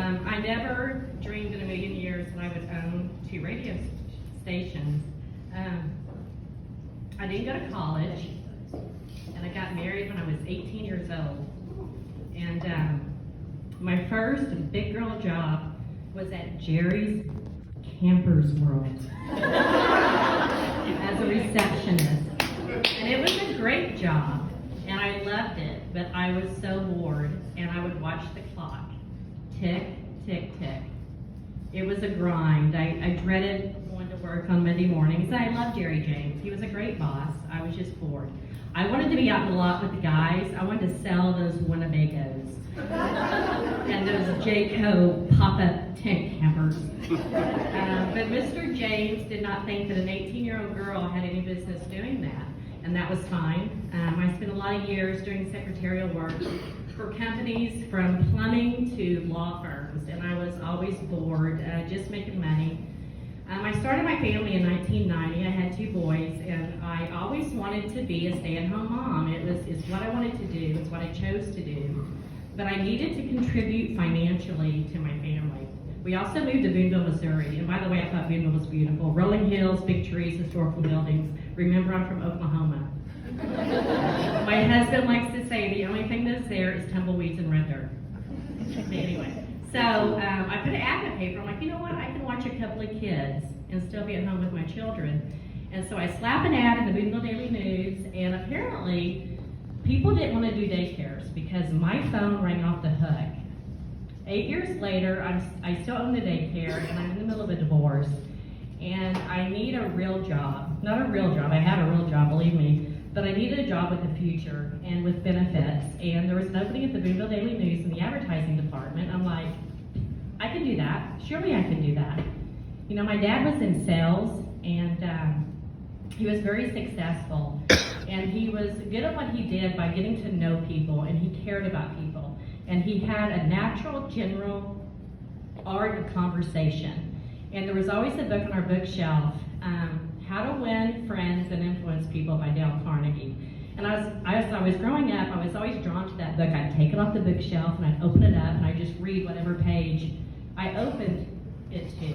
I never dreamed in a million years that I would own 2 radio stations. I didn't go to college, and I got married when I was 18 years old. And my first big girl job was at Jerry's Campers World as a receptionist. And it was a great job, and I loved it, but I was so bored, and I would watch the clock. Tick, tick, tick. It was a grind. I dreaded going to work on Monday mornings. I loved Jerry James. He was a great boss. I was just bored. I wanted to be out in the lot with the guys. I wanted to sell those Winnebagos and those Jayco pop-up tent campers. But Mr. James did not think that an 18-year-old girl had any business doing that, and that was fine. I spent a lot of years doing secretarial work for companies from plumbing to law firms, and I was always bored, just making money. I started my family in 1990. I had 2 boys, and I always wanted to be a stay-at-home mom. It's what I wanted to do. It's what I chose to do. But I needed to contribute financially to my family. We also moved to Boonville, Missouri. And by the way, I thought Boonville was beautiful. Rolling hills, big trees, historical buildings. Remember, I'm from Oklahoma. My husband likes to say the only thing that's there is tumbleweeds and red dirt. Anyway. So I put an ad in the paper. I'm like, you know what? I can watch a couple of kids and still be at home with my children. And so I slap an ad in the Boonville Daily News, and apparently people didn't want to do daycares because my phone rang off the hook. 8 years later, I still own the daycare, and I'm in the middle of a divorce, and I need a real job. Not a real job. I had a real job, believe me. But I needed a job with a future and with benefits. And there was an opening at the Boonville Daily News in the advertising department. I'm like, I can do that. Surely I can do that. You know, my dad was in sales, and he was very successful. And he was good at what he did by getting to know people, and he cared about people. And he had a natural, general art of conversation. And there was always a book on our bookshelf, How to Win Friends and Influence People by Dale Carnegie. And as I was growing up, I was always drawn to that book. I'd take it off the bookshelf and I'd open it up and I'd just read whatever page I opened it to.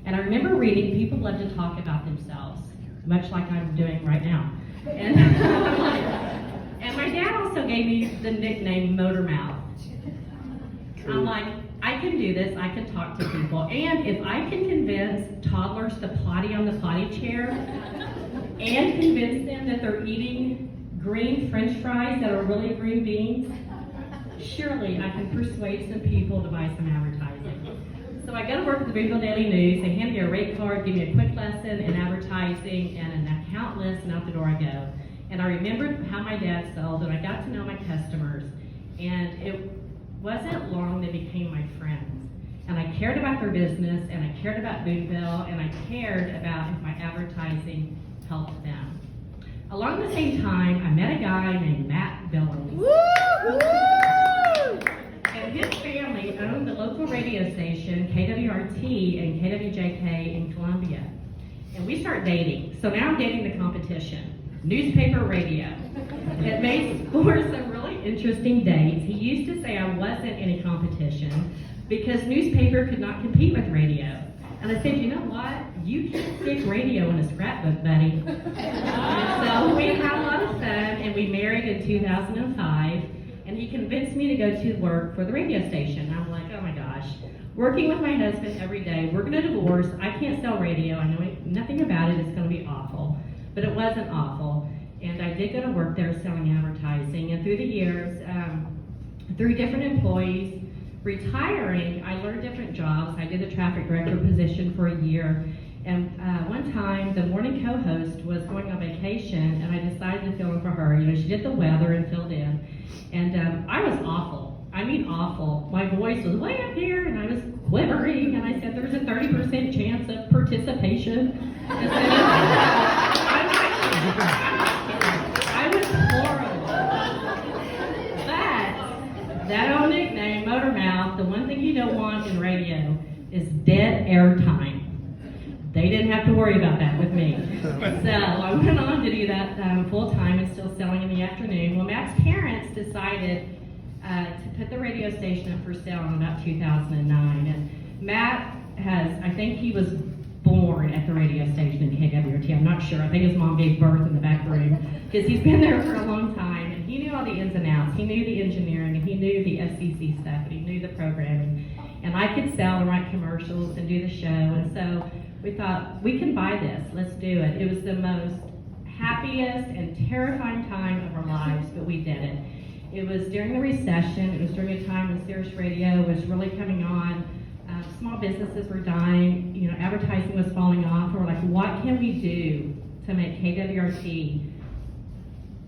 And I remember reading, people love to talk about themselves, much like I'm doing right now. And, and my dad also gave me the nickname Motor Mouth. True. I'm like, I can do this, I can talk to people, and if I can convince toddlers to potty on the potty chair and convince them that they're eating green French fries that are really green beans, surely I can persuade some people to buy some advertising. So I go to work at the Boonville Daily News. They hand me a rate card, give me a quick lesson in advertising and an account list, and out the door I go. And I remembered how my dad sold, and I got to know my customers, and it wasn't long they became my friends. And I cared about their business, and I cared about Boonville, and I cared about if my advertising helped them. Along the same time, I met a guy named Matt Billings. Woo! And his family owned the local radio station, KWRT and KWJK in Columbia. And we start dating. So now I'm dating the competition. Newspaper radio. It made for some really interesting dates. He used to say I wasn't any competition because newspaper could not compete with radio. And I said, you know what? You can't stick radio in a scrapbook, buddy. And so we had a lot of fun, and we married in 2005. And he convinced me to go to work for the radio station. I'm like, oh my gosh. Working with my husband every day. We're going to divorce. I can't sell radio. I know nothing about it. It's going to be awful. But it wasn't awful. And I did go to work there selling advertising. And through the years, through different employees, retiring, I learned different jobs. I did the traffic director position for a year. And one time, the morning co-host was going on vacation, and I decided to fill in for her. You know, she did the weather and filled in. And I was awful. I mean awful. My voice was way up here, and I was quivering, and I said there was a 30% chance of participation. And so, I was horrible. But that old nickname, Motor Mouth, the one thing you don't want in radio is dead air time. They didn't have to worry about that with me. So I went on to do that full time and still selling in the afternoon. Well, Matt's parents decided to put the radio station up for sale in about 2009. And Matt I think he was born at the radio station in KWRT. I'm not sure. I think his mom gave birth in the back room because he's been there for a long time. And he knew all the ins and outs. He knew the engineering, and he knew the FCC stuff, and he knew the programming. And I could sell and write commercials and do the show. And so we thought, we can buy this. Let's do it. It was the most happiest and terrifying time of our lives, but we did it. It was during the recession. It was during a time when Sirius Radio was really coming on. Small businesses were dying. You know, advertising was falling off. We're like, what can we do to make KWRT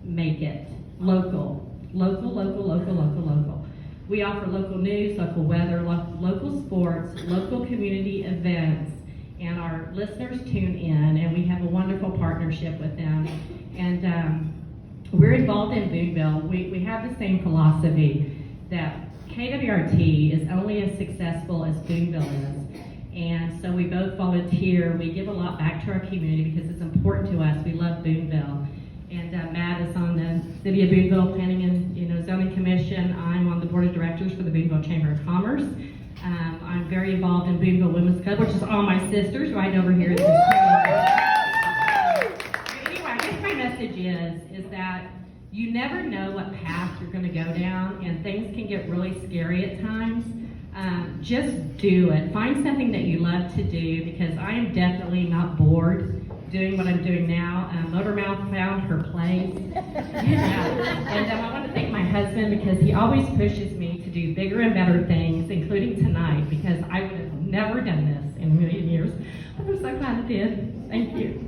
make it local? Local. We offer local news, local weather, local sports, local community events, and our listeners tune in, and we have a wonderful partnership with them. And we're involved in Boonville. We have the same philosophy that KWRT is only as successful as Boonville is. And so we both volunteer. We give a lot back to our community because it's important to us. We love Boonville. And Matt is on the City of Boonville Planning and Zoning Commission. I'm on the Board of Directors for the Boonville Chamber of Commerce. I'm very involved in Boonville Women's Club, which is all my sisters right over here. Anyway, I guess my message is that you never know what path you're going to go down, and things can get really scary at times. Just do it. Find something that you love to do, because I am definitely not bored doing what I'm doing now. Motormouth found her place. And I want to thank my husband, because he always pushes me to do bigger and better things, including tonight, because I would have never done this in a million years. But I'm so glad I did. Thank you.